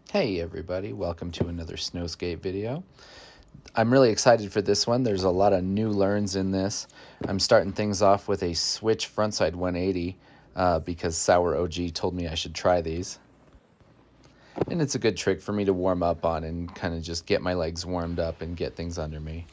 Hey everybody, welcome to another Snowskate video. I'm really excited for this one. There's a lot of new learns in this. I'm starting things off with a switch frontside 180 because Sour OG told me I should try these. And it's a good trick for me to warm up on and kind of just get my legs warmed up and get things under me.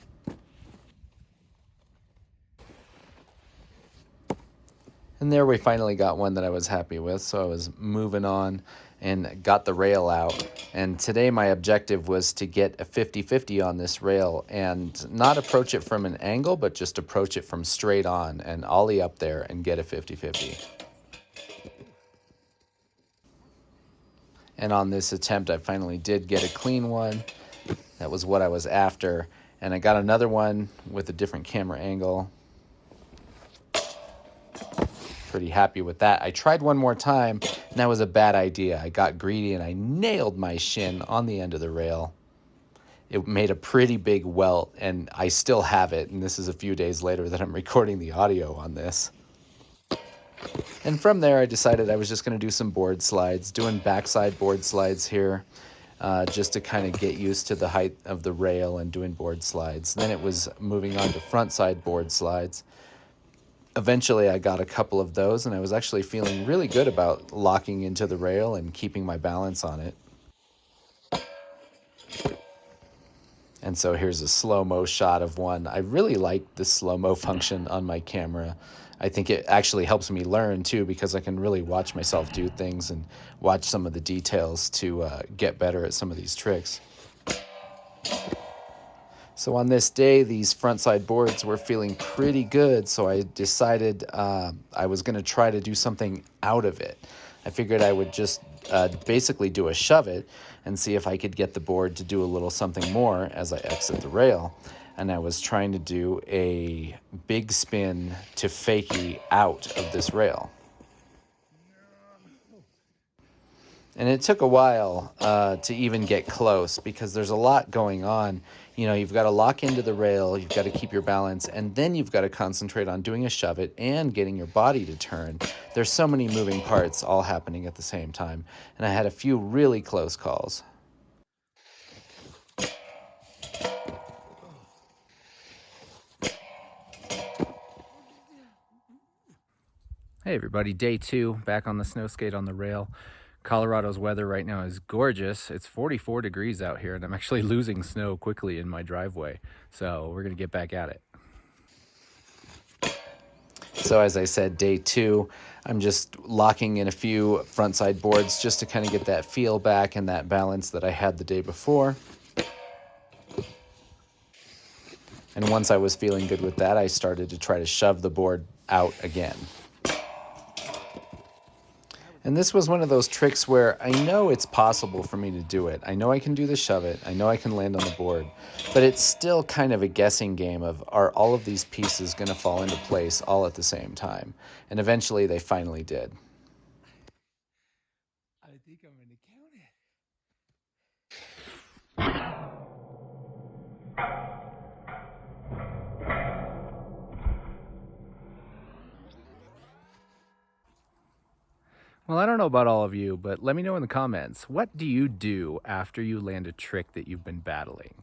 And there we finally got one that I was happy with, so I was moving on and got the rail out. And today my objective was to get a 50-50 on this rail and not approach it from an angle, but just approach it from straight on and ollie up there and get a 50-50. And on this attempt, I finally did get a clean one. That was what I was after. And I got another one with a different camera angle. Pretty happy with that. I tried one more time, and that was a bad idea. I got greedy, and I nailed my shin on the end of the rail. It made a pretty big welt, and I still have it, and this is a few days later that I'm recording the audio on this. And from there, I decided I was just going to do some board slides, doing backside board slides here, just to kind of get used to the height of the rail and doing board slides. Then it was moving on to front side board slides. Eventually, I got a couple of those, and I was actually feeling really good about locking into the rail and keeping my balance on it. And so here's a slow-mo shot of one. I really like the slow-mo function on my camera. I think it actually helps me learn, too, because I can really watch myself do things and watch some of the details to get better at some of these tricks. So on this day, these frontside boards were feeling pretty good, so I decided I was going to try to do something out of it. I figured I would just basically do a shove it and see if I could get the board to do a little something more as I exit the rail. And I was trying to do a big spin to fakie out of this rail. And it took a while to even get close because there's a lot going on. You know, you've got to lock into the rail, you've got to keep your balance, and then you've got to concentrate on doing a shove it and getting your body to turn. There's so many moving parts all happening at the same time. And I had a few really close calls. Hey everybody, day 2, back on the Snowskate on the rail. Colorado's weather right now is gorgeous. It's 44 degrees out here, and I'm actually losing snow quickly in my driveway. So we're gonna get back at it. So as I said, day 2, I'm just locking in a few frontside boards just to kind of get that feel back and that balance that I had the day before. And once I was feeling good with that, I started to try to shove the board out again. And this was one of those tricks where I know it's possible for me to do it. I know I can do the shove it. I know I can land on the board. But it's still kind of a guessing game of, are all of these pieces going to fall into place all at the same time? And eventually they finally did. I think I'm going to count it. Well, I don't know about all of you, but let me know in the comments. What do you do after you land a trick that you've been battling?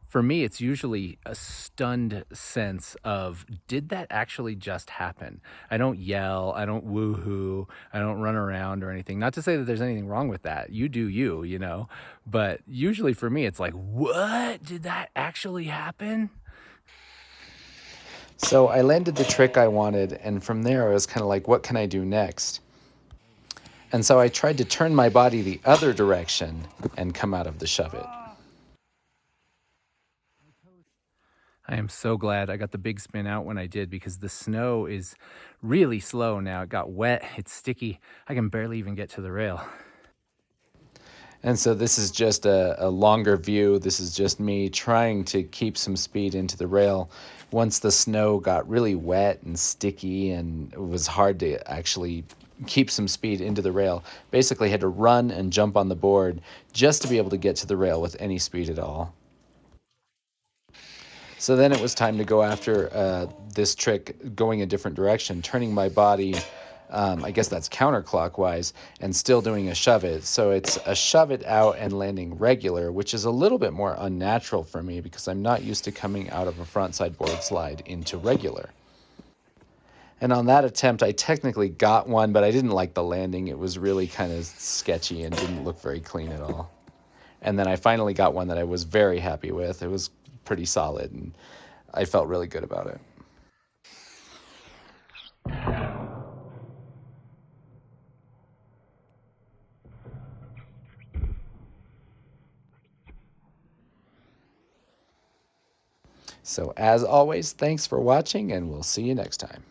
For me, it's usually a stunned sense of, did that actually just happen? I don't yell, I don't woohoo, I don't run around or anything. Not to say that there's anything wrong with that. You do you, you know? But usually for me, it's like, what? Did that actually happen? So I landed the trick I wanted, and from there I was kind of like, what can I do next? And so I tried to turn my body the other direction and come out of the shove it. I am so glad I got the big spin out when I did, because the snow is really slow now. It got wet, it's sticky. I can barely even get to the rail. And so this is just a longer view. This is just me trying to keep some speed into the rail. Once the snow got really wet and sticky and it was hard to actually keep some speed into the rail, basically had to run and jump on the board just to be able to get to the rail with any speed at all. So then it was time to go after this trick going a different direction, turning my body I guess that's counterclockwise, and still doing a shove it. So it's a shove it out and landing regular, which is a little bit more unnatural for me because I'm not used to coming out of a frontside board slide into regular. And on that attempt, I technically got one, but I didn't like the landing. It was really kind of sketchy and didn't look very clean at all. And then I finally got one that I was very happy with. It was pretty solid, and I felt really good about it. So as always, thanks for watching, and we'll see you next time.